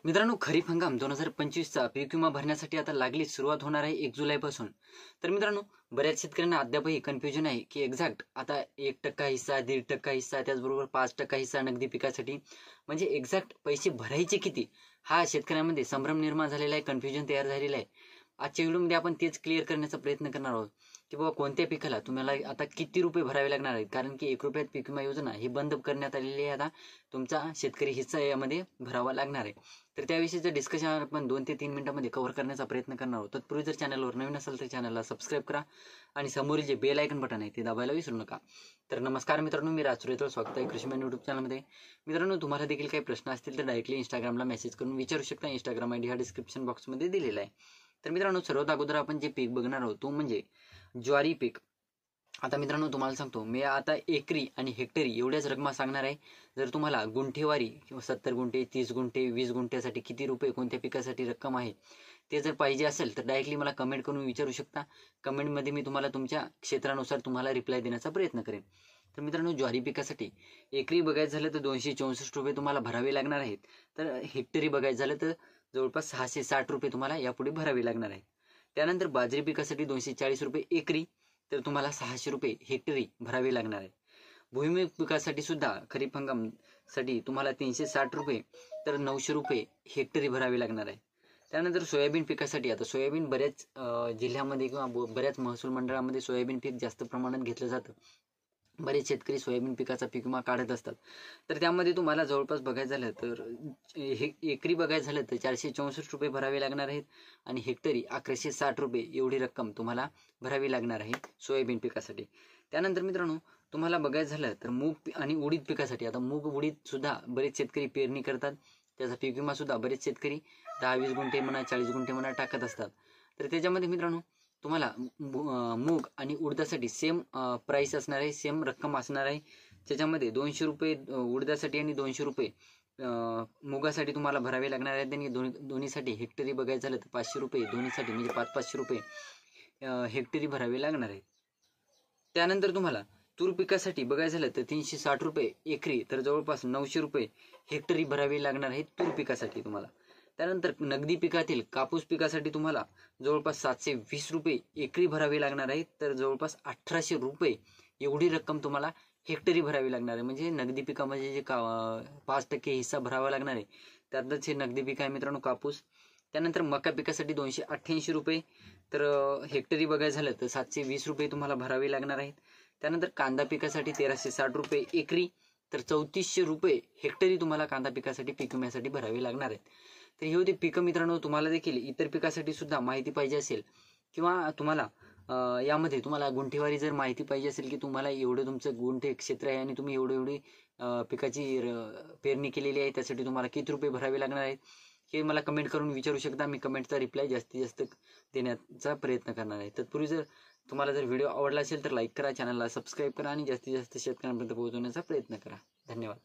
मित्रांनो, खरीप हंगाम 2025चा पीक विमा भरण्यासाठी आता लागलीच सुरुवात होणार आहे 1 जुलैपासून। तर मित्रांनो, बऱ्याच शेतकऱ्यांना अद्यापही कन्फ्युजन आहे की एक्झॅक्ट आता 1% हिस्सा, 1.5% हिस्सा, त्याचबरोबर 5% हिस्सा नगदी पिकासाठी, म्हणजे एक्झॅक्ट पैसे भरायचे किती, हा शेतकऱ्यांमध्ये संभ्रम निर्माण झालेला आहे, कन्फ्युजन तयार झालेलं आहे। आजच्या व्हिडिओमध्ये आपण तेच क्लिअर करण्याचा प्रयत्न करणार आहोत की बाबा कोणत्या पिकाला तुम्हाला आता किती रुपये भरावे लागणार आहेत, कारण की 1 रुपयात पीक विमा योजना ही बंद करण्यात आलेली आहे। आता तुमचा शेतकरी हिस्सा यामध्ये भरावा लागणार आहे। तर त्याविषयीचं डिस्कशन आपण 2 ते 3 मिनिटांमध्ये कव्हर करण्याचा प्रयत्न करणार आहोत। तत्पूर्वी जर चॅनलवर नवीन असेल तर चॅनलला सबस्क्राईब करा आणि समोरील जे बेल आयकन बटन आहे ते दाबायला विसरू नका। तर नमस्कार मित्रांनो, मी राज सुरेतर, स्वागत आहे कृषीमॅन यूट्यूब चॅनलमध्ये। मित्रांनो, तुम्हाला देखील काही प्रश्न असतील तर डायरेक्टली इंस्टाग्रामला मेसेज करून विचारू शकता। इंस्टाग्राम आयडी हा डिस्क्रिप्शन बॉक्समध्ये दिलेला आहे। तर मित्रांनो, सर्वात अगोदर आपण जे पीक बघणार आहोत तो म्हणजे ज्वारी पीक। आता मित्रांनो, तुम्हाला सांगतो मी आता एकरी आणि हेक्टरी एवढ्याच रकमा सांगणार आहे। जर तुम्हाला गुंठेवारी किंवा 70 गुंठे, 30 गुंठे, 20 गुंठ्यासाठी किती रुपये कोणत्या पिकासाठी रक्कम आहे ते जर पाहिजे असेल तर डायरेक्टली मला कमेंट करून विचारू शकता। कमेंटमध्ये मी तुम्हाला तुमच्या क्षेत्रानुसार तुम्हाला रिप्लाय देण्याचा प्रयत्न करेन। तर मित्रांनो, ज्वारी पिकासाठी एकरी बघायचं झालं तर 264 रुपये तुम्हाला भरावे लागणार आहेत। तर हेक्टरी बघायचं झालं तर जवळपास 660 रुपये तुम्हाला यापुढे भरावे लागणार आहे। त्यानंतर बाजरी पिकासाठी 240 रुपये एकरी, तर तुम्हाला 600 रुपये हेक्टरी भरावे लागणार आहे। भुईमूग पिकासाठी सुद्धा खरीप हंगाम साठी तुम्हाला 360 रुपये तर 900 रुपये हेक्टरी भरावे लागणार आहे। त्यानंतर सोयाबीन पिकासाठी, आता सोयाबीन बऱ्याच जिल्ह्यामध्ये किंवा बऱ्याच महसूल मंडळामध्ये सोयाबीन पीक जास्त प्रमाणात घेतलं जातं। बरेच शेतकरी सोयाबीन पिकाचा पीक विमा काढत असतात। तर त्यामध्ये तुम्हाला जवळपास बघायचं झालं तर हे एकरी बघायचं झालं तर 464 रुपये भरावे लागणार आहेत आणि हेक्टरी 1160 रुपये एवढी रक्कम तुम्हाला भरावी लागणार आहे सोयाबीन पिकासाठी। त्यानंतर मित्रांनो, तुम्हाला बघायचं झालं तर मूग आणि उडीद पिकासाठी, आता मूग उडीद सुद्धा बरेच शेतकरी पेरणी करतात, त्याचा पीक विमा सुद्धा बरेच शेतकरी 10-20 गुंठे म्हणा, 40 गुंठे म्हणा टाकत असतात। तर त्याच्यामध्ये मित्रांनो तुम्हाला मूग आणि उडदासाठी सेम प्राइस असणार आहे, सेम रक्कम असणार आहे। त्याच्यामध्ये 200 रुपये उडदासाठी आणि 200 रुपये मुगासाठी तुम्हाला भरावे लागणार आहेत। आणि दोन्हीसाठी हेक्टरी बघायचं झालं तर 500 रुपये दोन्हीसाठी, म्हणजे 500 रुपये हेक्टरी भरावे लागणार आहेत। त्यानंतर तुम्हाला तूर पिकासाठी बघायचं झालं तर 360 रुपये एकरी, तर जवळपास 900 रुपये हेक्टरी भरावे लागणार आहेत तूर पिकासाठी तुम्हाला। त्यानंतर नगदी पिकातील कापूस पिकासाठी तुम्हाला जवळपास 720 रुपये एकरी भरावे लागणार आहेत, तर जवळपास 1800 रुपये एवढी रक्कम तुम्हाला हेक्टरी भरावी लागणार आहे। म्हणजे नगदी पिकामध्ये जे 5% हिस्सा भरावा लागणार आहे त्यातच हे नगदी पीक आहे मित्रांनो, कापूस। त्यानंतर मका पिकासाठी 288 रुपये, तर हेक्टरी बघायचं झालं तर 720 रुपये तुम्हाला भरावे लागणार आहेत। त्यानंतर कांदा पिकासाठी 1360 रुपये एकरी, तर 3400 रुपये हेक्टरी तुम्हाला कांदा पिकासाठी पीक विम्यासाठी भरावे लागणार आहेत। तर हे होते पिकं मित्रांनो। तुम्हाला देखील इतर पिकासाठी सुद्धा माहिती पाहिजे असेल किंवा तुम्हाला यामध्ये तुम्हाला गुंठेवारी जर माहिती पाहिजे असेल की तुम्हाला एवढं तुमचं गुंठे क्षेत्र आहे आणि तुम्ही एवढी पिकाची पेरणी केलेली आहे, त्यासाठी तुम्हाला किती रुपये भरावे लागणार आहेत हे मला कमेंट करून विचारू शकता। मी कमेंटचा रिप्लाय जास्तीत जास्त देण्याचा प्रयत्न करणार आहे। तत्पूर्वी जर तुम्हाला जर व्हिडिओ आवडला असेल तर लाईक करा, चॅनलला सबस्क्राईब करा आणि जास्तीत जास्त शेतकऱ्यांपर्यंत पोहोचवण्याचा प्रयत्न करा। धन्यवाद।